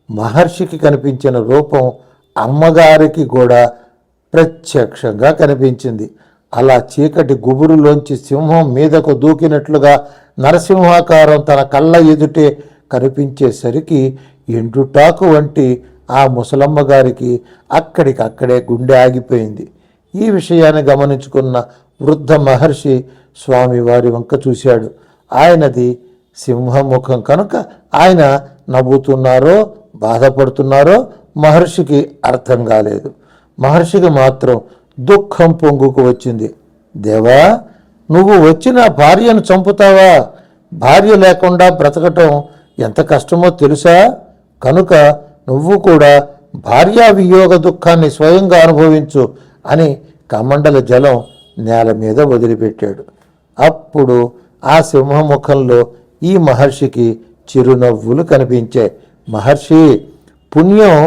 మహర్షికి కనిపించిన రూపం అమ్మగారికి కూడా ప్రత్యక్షంగా కనిపించింది. అలా చీకటి గుబురులోంచి సింహం మీదకు దూకినట్లుగా నరసింహాకారం తన కళ్ళ ఎదుటే కనిపించేసరికి ఎండుటాకు వంటి ఆ ముసలమ్మ గారికి అక్కడికక్కడే గుండె ఆగిపోయింది. ఈ విషయాన్ని గమనించుకున్న వృద్ధ మహర్షి స్వామివారి వంక చూశాడు. ఆయనది సింహముఖం కనుక ఆయన నవ్వుతున్నారో బాధపడుతున్నారో మహర్షికి అర్థం కాలేదు. మహర్షికి మాత్రం దుఃఖం పొంగుకు వచ్చింది. దేవా, నువ్వు వచ్చి నా భార్యను చంపుతావా? భార్య లేకుండా బ్రతకటం ఎంత కష్టమో తెలుసా? కనుక నువ్వు కూడా భార్యా వియోగ దుఃఖాన్ని స్వయంగా అనుభవించు అని కమండల జలం నేల మీద వదిలిపెట్టాడు. అప్పుడు ఆ సింహముఖంలో ఈ మహర్షికి చిరునవ్వులు కనిపించాయి. మహర్షి, పుణ్యం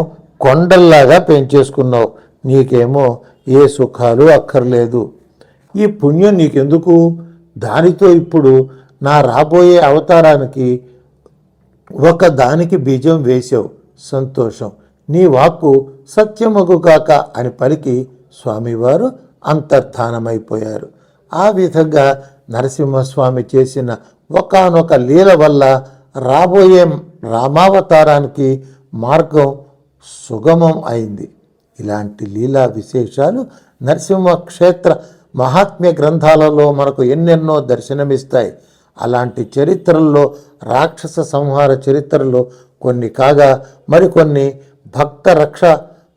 కొండల్లాగా పెంచేసుకున్నావు, నీకేమో ఏ సుఖాలు అక్కర్లేదు. ఈ పుణ్యం నీకెందుకు? దానితో ఇప్పుడు నా రాబోయే అవతారానికి ఒక దానికి బీజం వేశావు. సంతోషం, నీ వాక్కు సత్యమగు కాక అని పలికి స్వామివారు అంతర్ధానమైపోయారు. ఆ విధంగా నరసింహస్వామి చేసిన ఒకానొక లీల వల్ల రాబోయే రామావతారానికి మార్గం సుగమం అయింది. ఇలాంటి లీలా విశేషాలు నరసింహ క్షేత్ర మహాత్మ్య గ్రంథాలలో మనకు ఎన్నెన్నో దర్శనమిస్తాయి. అలాంటి చరిత్రల్లో రాక్షస సంహార చరిత్రలో కొన్ని కాగా మరికొన్ని భక్త రక్ష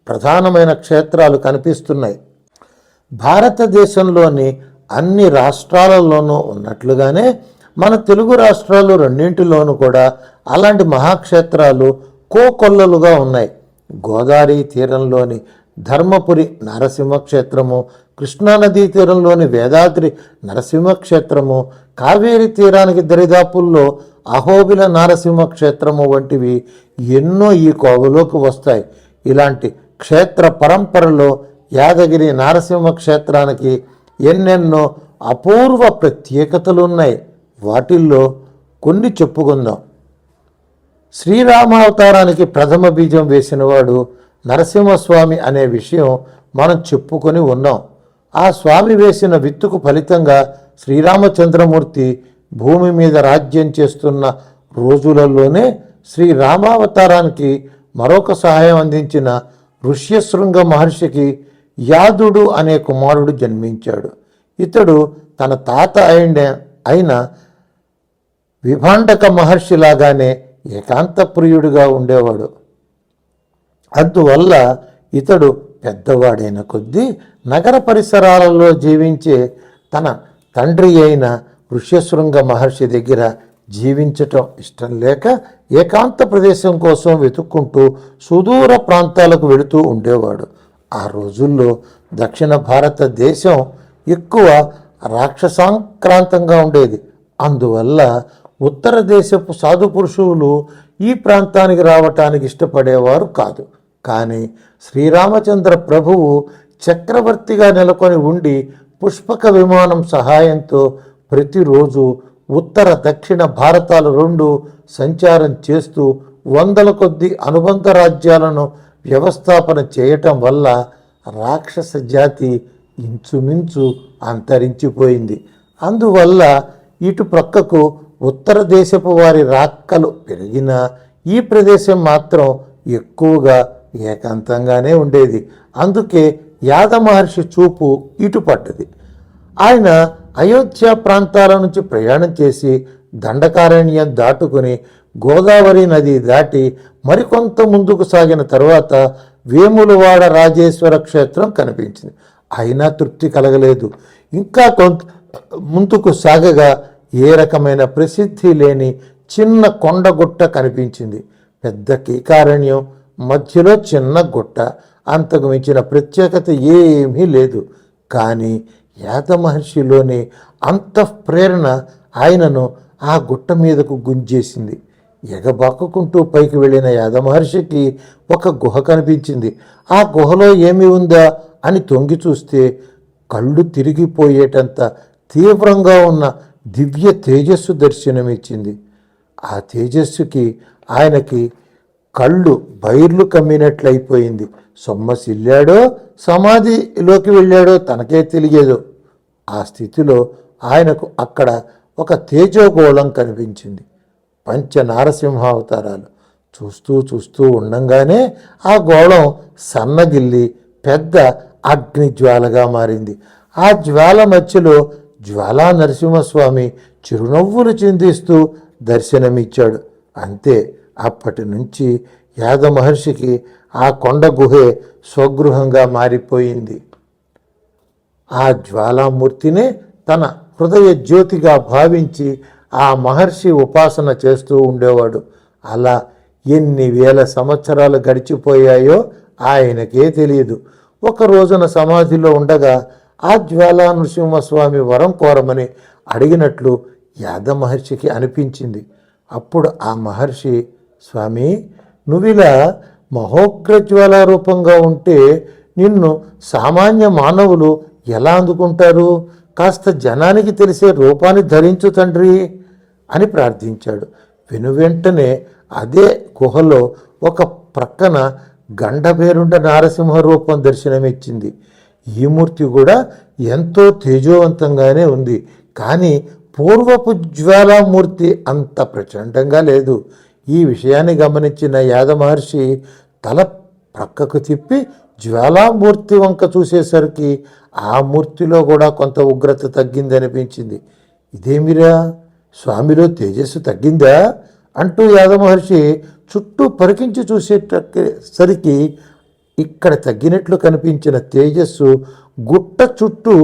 ప్రధానమైన క్షేత్రాలు కనిపిస్తున్నాయి. భారతదేశంలోని అన్ని రాష్ట్రాలలోనూ ఉన్నట్లుగానే మన తెలుగు రాష్ట్రాలు రెండింటిలోనూ కూడా అలాంటి మహాక్షేత్రాలు కోకొల్లలుగా ఉన్నాయి. గోదావరి తీరంలోని ధర్మపురి నరసింహక్షేత్రము, కృష్ణానదీ తీరంలోని వేదాద్రి నరసింహక్షేత్రము, కావేరీ తీరానికి దరిదాపుల్లో అహోబిల నరసింహక్షేత్రము వంటివి ఎన్నో ఈ కోవలోకి వస్తాయి. ఇలాంటి క్షేత్ర పరంపరలో యాదగిరి నరసింహ క్షేత్రానికి ఎన్నెన్నో అపూర్వ ప్రత్యేకతలున్నాయి. వాటిల్లో కొన్ని చెప్పుకుందాం. శ్రీరామావతారానికి ప్రథమ బీజం వేసినవాడు నరసింహస్వామి అనే విషయం మనం చెప్పుకొని ఉన్నాం. ఆ స్వామి వేసిన విత్తుకు ఫలితంగా శ్రీరామచంద్రమూర్తి భూమి మీద రాజ్యం చేస్తున్న రోజులలోనే శ్రీరామావతారానికి మరొక సహాయం అందించిన ఋష్యశృంగ మహర్షికి యాదుడు అనే కుమారుడు జన్మించాడు. ఇతడు తన తాత అయిన విభాండక మహర్షిలాగానే ఏకాంత ప్రియుడిగా ఉండేవాడు. అందువల్ల ఇతడు పెద్దవాడైన కొద్దీ నగర పరిసరాలలో జీవించే తన తండ్రి అయిన ఋష్యశృంగ మహర్షి దగ్గర జీవించటం ఇష్టం లేక ఏకాంత ప్రదేశం కోసం వెతుక్కుంటూ సుదూర ప్రాంతాలకు వెళుతూ ఉండేవాడు. ఆ రోజుల్లో దక్షిణ భారతదేశం ఎక్కువ రాక్షసాంక్రాంతంగా ఉండేది. అందువల్ల ఉత్తర దేశపు సాధు పురుషులు ఈ ప్రాంతానికి రావటానికి ఇష్టపడేవారు కాదు. కానీ శ్రీరామచంద్ర ప్రభువు చక్రవర్తిగా నెలకొని ఉండి పుష్పక విమానం సహాయంతో ప్రతిరోజు ఉత్తర దక్షిణ భారతాలు రెండు సంచారం చేస్తూ వందల కొద్ది అనుబంధ రాజ్యాలను వ్యవస్థాపన చేయటం వల్ల రాక్షస జాతి ఇంచుమించు అంతరించిపోయింది. అందువల్ల ఇటు ప్రక్కకు ఉత్తర దేశపు వారి రాక్కలు పెరిగినా ఈ ప్రదేశం మాత్రం ఎక్కువగా ఏకాంతంగానే ఉండేది. అందుకే యాద మహర్షి చూపు ఇటు పడ్డది. ఆయన అయోధ్య ప్రాంతాల నుంచి ప్రయాణం చేసి దండకారణ్యం దాటుకుని గోదావరి నది దాటి మరికొంత ముందుకు సాగిన తరువాత వేములవాడ రాజేశ్వర క్షేత్రం కనిపించింది. అయినా తృప్తి కలగలేదు. ఇంకా కొంత ముందుకు సాగగా ఏ రకమైన ప్రసిద్ధి లేని చిన్న కొండగుట్ట కనిపించింది. పెద్ద కీకారణ్యం, మధ్యలో చిన్న గుట్ట, అంతకు మించిన ప్రత్యేకత ఏమీ లేదు. కానీ యాద మహర్షిలోని అంతఃప్రేరణ ఆయనను ఆ గుట్ట మీదకు గుంజేసింది. ఎగబాక్కుంటూ పైకి వెళ్ళిన యాద మహర్షికి ఒక గుహ కనిపించింది. ఆ గుహలో ఏమి ఉందా అని తొంగి చూస్తే కళ్ళు తిరిగిపోయేటంత తీవ్రంగా ఉన్న దివ్య తేజస్సు దర్శనమిచ్చింది. ఆ తేజస్సుకి ఆయనకి కళ్ళు బైర్లు కమ్మినట్లయిపోయింది. సొమ్మసిల్లాడో సమాధిలోకి వెళ్ళాడో తనకే తెలియదు. ఆ స్థితిలో ఆయనకు అక్కడ ఒక తేజోగోళం కనిపించింది. పంచ నారసింహావతారాలు. చూస్తూ చూస్తూ ఉండంగానే ఆ గోళం సన్నగిల్లి పెద్ద అగ్నిజ్వాలగా మారింది. ఆ జ్వాల మధ్యలో జ్వాలా నరసింహస్వామి చిరునవ్వులు చిందిస్తూ దర్శనమిచ్చాడు. అంతే, అప్పటి నుంచి యాద మహర్షికి ఆ కొండ గుహే స్వగృహంగా మారిపోయింది. ఆ జ్వాలామూర్తినే తన హృదయ జ్యోతిగా భావించి ఆ మహర్షి ఉపాసన చేస్తూ ఉండేవాడు. అలా ఎన్ని వేల సంవత్సరాలు గడిచిపోయాయో ఆయనకే తెలియదు. ఒక రోజున సమాధిలో ఉండగా ఆ జ్వాలా నృసింహస్వామి వరం కోరమని అడిగినట్లు యాద మహర్షికి అనిపించింది. అప్పుడు ఆ మహర్షి, స్వామి, నువ్విలా మహోగ్రజ్వాల రూపంగా ఉంటే నిన్ను సామాన్య మానవులు ఎలా అందుకుంటారు? కాస్త జనానికి తెలిసే రూపాన్ని ధరించు తండ్రి అని ప్రార్థించాడు. వెనువెంటనే అదే గుహలో ఒక ప్రక్కన గండభేరుండ నారసింహ రూపం దర్శనమిచ్చింది. ఈ మూర్తి కూడా ఎంతో తేజోవంతంగానే ఉంది, కానీ పూర్వపు జ్వాలామూర్తి అంత ప్రచండంగా లేదు. ఈ విషయాన్ని గమనించిన యాద మహర్షి తల ప్రక్కకు తిప్పి జ్వాలామూర్తి వంక చూసేసరికి ఆ మూర్తిలో కూడా కొంత ఉగ్రత తగ్గిందనిపించింది. ఇదేమిరా, స్వామిలో తేజస్సు తగ్గిందా అంటూ యాద మహర్షి చుట్టూ పరికించి చూసేసరికి ఇక్కడ తగ్గినట్లు కనిపించిన తేజస్సు గుట్ట చుట్టూ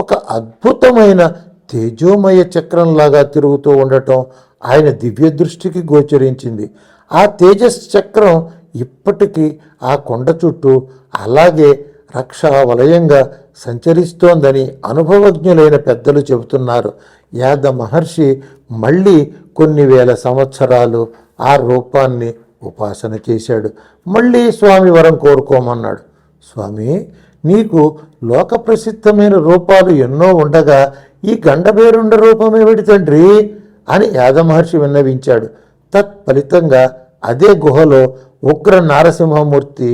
ఒక అద్భుతమైన తేజోమయ చక్రంలాగా తిరుగుతూ ఉండటం ఆయన దివ్య దృష్టికి గోచరించింది. ఆ తేజస్ చక్రం ఇప్పటికీ ఆ కొండ చుట్టూ అలాగే రక్షా వలయంగా సంచరిస్తోందని అనుభవజ్ఞులైన పెద్దలు చెబుతున్నారు. యాద మహర్షి మళ్ళీ కొన్ని వేల సంవత్సరాలు ఆ రూపాన్ని ఉపాసన చేశాడు. మళ్ళీ స్వామి వరం కోరుకోమన్నాడు. స్వామి, నీకు లోక ప్రసిద్ధమైన రూపాలు ఎన్నో ఉండగా ఈ గండభేరుండ రూపమేమిటి తండ్రి అని యాద మహర్షి విన్నవించాడు. తత్ఫలితంగా అదే గుహలో ఉగ్ర నారసింహమూర్తి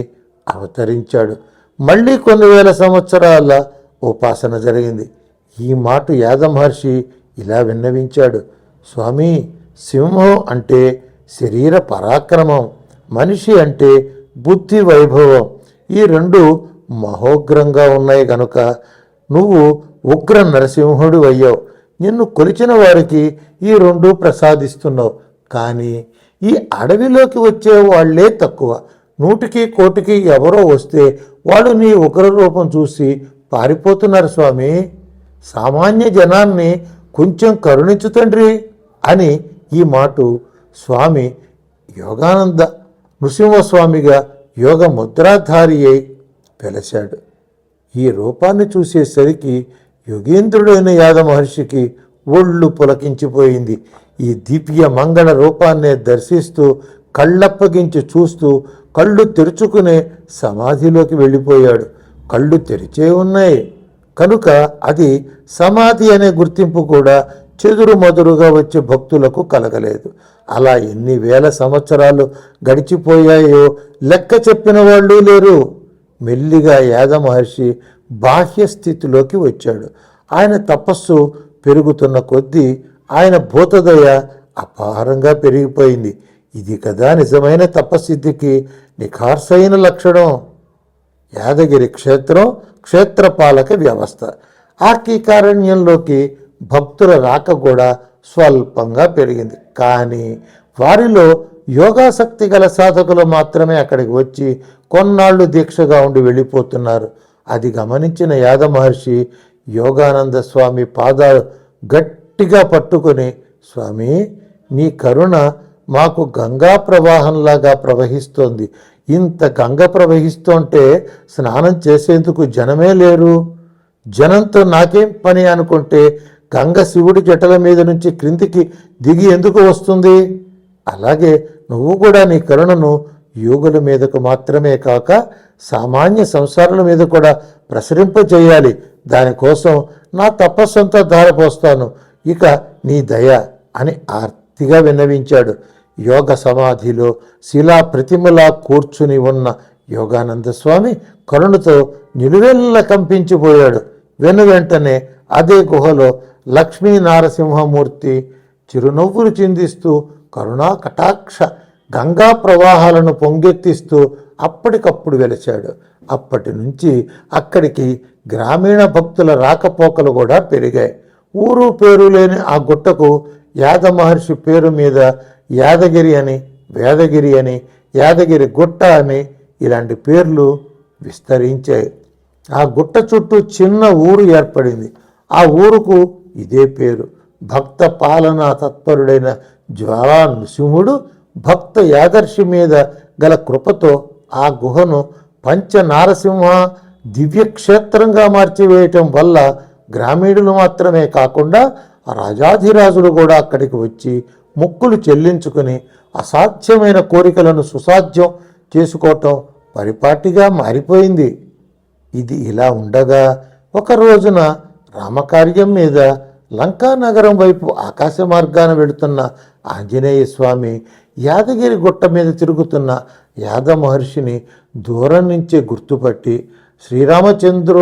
అవతరించాడు. మళ్ళీ కొన్ని వేల సంవత్సరాల ఉపాసన జరిగింది. ఈ మాట యాద మహర్షి ఇలా విన్నవించాడు. స్వామి, సింహం అంటే శరీర పరాక్రమం, మనిషి అంటే బుద్ధి వైభవం, ఈ రెండు మహోగ్రంగా ఉన్నాయి గనుక నువ్వు ఉగ్ర నరసింహుడు అయ్యావు. నిన్ను కొలిచిన వారికి ఈ రెండు ప్రసాదిస్తున్నావు. కానీ ఈ అడవిలోకి వచ్చే వాళ్లే తక్కువ. 100కి 1,000కి ఎవరో వస్తే వాళ్ళు నీ ఉగ్ర రూపం చూసి పారిపోతున్నారు స్వామి. సామాన్య జనాన్ని కొంచెం కరుణించు తండ్రి అని ఈ మాట స్వామి యోగానంద నృసింహస్వామిగా యోగ ముద్రాధారి అయి వెలశాడు. ఈ రూపాన్ని చూసేసరికి యోగేంద్రుడైన యాద మహర్షికి ఒళ్ళు పులకించిపోయింది. ఈ దివ్య మంగళ రూపాన్నే దర్శిస్తూ కళ్ళప్పగించి చూస్తూ కళ్ళు తెరుచుకునే సమాధిలోకి వెళ్ళిపోయాడు. కళ్ళు తెరిచే ఉన్నాయి కనుక అది సమాధి అనే గుర్తింపు కూడా చెదురు మదురుగా వచ్చే భక్తులకు కలగలేదు. అలా ఎన్ని వేల సంవత్సరాలు గడిచిపోయాయో లెక్క చెప్పిన వాళ్ళు లేరు. మెల్లిగా యాద మహర్షి బాహ్య స్థితిలోకి వచ్చాడు. ఆయన తపస్సు పెరుగుతున్న కొద్దీ ఆయన భూతదయ అపారంగా పెరిగిపోయింది. ఇది కదా నిజమైన తపస్సిద్ధికి నిఖార్సైన లక్షణం. యాదగిరి క్షేత్రం క్షేత్రపాలక వ్యవస్థ. ఆర్కీకారణ్యంలోకి భక్తుల రాక కూడా స్వల్పంగా పెరిగింది. కానీ వారిలో యోగాసక్తి గల సాధకులు మాత్రమే అక్కడికి వచ్చి కొన్నాళ్ళు దీక్షగా ఉండి వెళ్ళిపోతున్నారు. అది గమనించిన యాద మహర్షి యోగానంద స్వామి పాదాలు గట్టిగా పట్టుకొని, స్వామి, నీ కరుణ మాకు గంగా ప్రవాహంలాగా ప్రవహిస్తోంది. ఇంత గంగ ప్రవహిస్తుంటే స్నానం చేసేందుకు జనమే లేరు. జనంతో నాకేం పని అనుకుంటే గంగ శివుడి జటల మీద నుంచి క్రిందికి దిగి ఎందుకు వస్తుంది? అలాగే నువ్వు కూడా నీ కరుణను యోగుల మీదకు మాత్రమే కాక సామాన్య సంసారుల మీద కూడా ప్రసరింపజేయాలి. దానికోసం నా తపస్సంతా ధారపోస్తాను. ఇక నీ దయ అని ఆర్తిగా విన్నవించాడు. యోగ సమాధిలో శిలా ప్రతిమలా కూర్చుని ఉన్న యోగానంద స్వామి కరుణతో నిలువెల్ల కంపించిపోయాడు. వెనువెంటనే అదే గుహలో లక్ష్మీ నారసింహమూర్తి చిరునవ్వులు చిందిస్తూ కరుణా కటాక్ష గంగా ప్రవాహాలను పొంగెత్తిస్తూ అప్పటికప్పుడు వెలిచాడు. అప్పటి నుంచి అక్కడికి గ్రామీణ భక్తుల రాకపోకలు కూడా పెరిగాయి. ఊరు పేరు లేని ఆ గుట్టకు యాద మహర్షి పేరు మీద యాదగిరి అని, వేదగిరి అని, యాదగిరి గుట్ట అని ఇలాంటి పేర్లు విస్తరించాయి. ఆ గుట్ట చుట్టూ చిన్న ఊరు ఏర్పడింది. ఆ ఊరుకు ఇదే పేరు. భక్త పాలనా తత్పరుడైన జ్వాలా నృసింహుడు భక్త యాదర్శి మీద గల కృపతో ఆ గుహను పంచనారసింహ దివ్యక్షేత్రంగా మార్చివేయటం వల్ల గ్రామీణులు మాత్రమే కాకుండా ఆ రాజాధిరాజుడు కూడా అక్కడికి వచ్చి మొక్కులు చెల్లించుకుని అసాధ్యమైన కోరికలను సుసాధ్యం చేసుకోవటం పరిపాటిగా మారిపోయింది. ఇది ఇలా ఉండగా ఒక రోజున రామకార్యం మీద లంకానగరం వైపు ఆకాశ మార్గాన వెళుతున్న ఆంజనేయ స్వామి యాదగిరి గుట్ట మీద తిరుగుతున్న యాద మహర్షిని దూరం నుంచే గుర్తుపట్టి శ్రీరామచంద్ర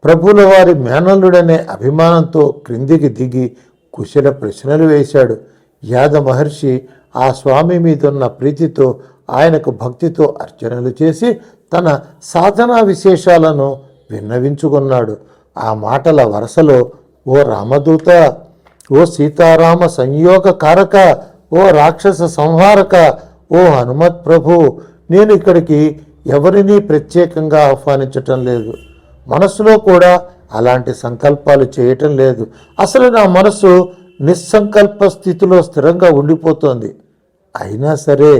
ప్రభుల వారి మేనల్లుడనే అభిమానంతో క్రిందికి దిగి కుశల ప్రశ్నలు వేశాడు. యాద మహర్షి ఆ స్వామి మీదున్న ప్రీతితో ఆయనకు భక్తితో అర్చనలు చేసి తన సాధనా విశేషాలను విన్నవించుకున్నాడు. ఆ మాటల వరసలో ఓ రామదూత, ఓ సీతారామ సంయోగ కారక, ఓ రాక్షస సంహారక, ఓ హనుమత్ ప్రభు, నేను ఇక్కడికి ఎవరినీ ప్రత్యేకంగా ఆహ్వానించటం లేదు. మనసులో కూడా అలాంటి సంకల్పాలు చేయటం లేదు. అసలు నా మనసు నిస్సంకల్ప స్థితిలో స్థిరంగా ఉండిపోతోంది. అయినా సరే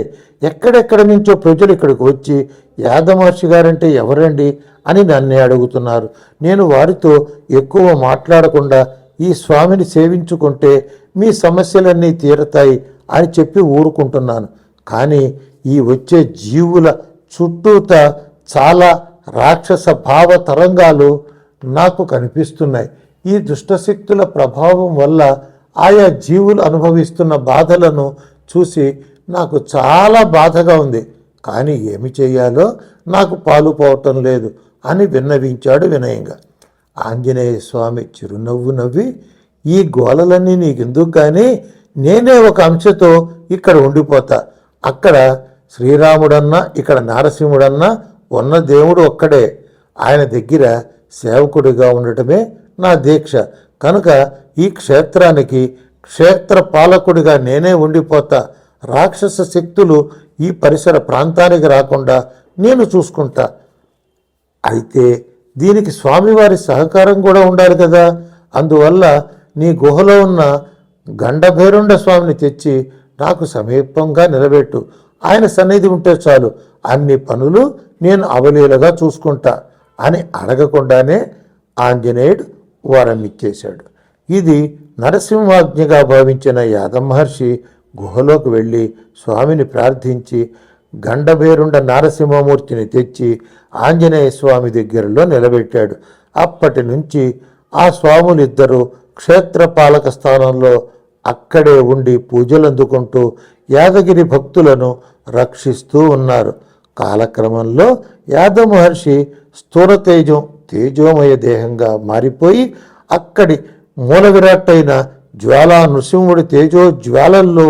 ఎక్కడెక్కడి నుంచో ప్రజలు ఇక్కడికి వచ్చి యాదమహర్షి గారంటే ఎవరండి అని నన్నే అడుగుతున్నారు. నేను వారితో ఎక్కువ మాట్లాడకుండా ఈ స్వామిని సేవించుకుంటే మీ సమస్యలన్నీ తీరతాయి అని చెప్పి ఊరుకుంటున్నాను. కానీ ఈ వచ్చే జీవుల చుట్టూత చాలా రాక్షస భావ తరంగాలు నాకు కనిపిస్తున్నాయి. ఈ దుష్టశక్తుల ప్రభావం వల్ల ఆయా జీవులు అనుభవిస్తున్న బాధలను చూసి నాకు చాలా బాధగా ఉంది. కానీ ఏమి చేయాలో నాకు పాలుపోవటం లేదు అని విన్నవించాడు వినయంగా. ఆంజనేయ స్వామి చిరునవ్వు నవ్వి, ఈ గోలలన్నీ నీకెందుకు కానీ నేనే ఒక అంశతో ఇక్కడ ఉండిపోతా. అక్కడ శ్రీరాముడన్నా ఇక్కడ నారసింహుడన్నా ఉన్న దేవుడు ఒక్కడే. ఆయన దగ్గర సేవకుడిగా ఉండటమే నా దీక్ష. కనుక ఈ క్షేత్రానికి క్షేత్ర పాలకుడిగా నేనే ఉండిపోతా. రాక్షస శక్తులు ఈ పరిసర ప్రాంతానికి రాకుండా నేను చూసుకుంటా. అయితే దీనికి స్వామివారి సహకారం కూడా ఉండాలి కదా. అందువల్ల నీ గుహలో ఉన్న గండభైరుండ స్వామిని తెచ్చి నాకు సమీపంగా నిలబెట్టు. ఆయన సన్నిధి ఉంటే చాలు, అన్ని పనులు నేను అవలీలగా చూసుకుంటా అని అడగకుండానే ఆంజనేయుడు వరం ఇచ్చేశాడు. ఇది నరసింహాజ్ఞగా భావించిన యాదమహర్షి గుహలోకి వెళ్ళి స్వామిని ప్రార్థించి గండభేరుండ నారసింహమూర్తిని తెచ్చి ఆంజనేయ స్వామి దగ్గరలో నిలబెట్టాడు. అప్పటి నుంచి ఆ స్వాములిద్దరూ క్షేత్రపాలక స్థానంలో అక్కడే ఉండి పూజలు అందుకుంటూ యాదగిరి భక్తులను రక్షిస్తూ ఉన్నారు. కాలక్రమంలో యాదమహర్షి స్థూలతేజం తేజోమయ దేహంగా మారిపోయి అక్కడి మూల విరాట్టైన జ్వాలా నృసింహుడి తేజో జ్వాలల్లో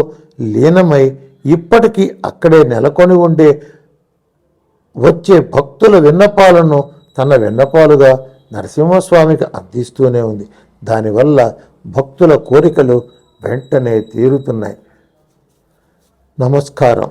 లీనమై ఇప్పటికీ అక్కడే నెలకొని ఉండే వచ్చే భక్తుల విన్నపాలను తన విన్నపాలుగా నరసింహస్వామికి అందిస్తూనే ఉంది. దానివల్ల భక్తుల కోరికలు వెంటనే తీరుతున్నాయి. నమస్కారం.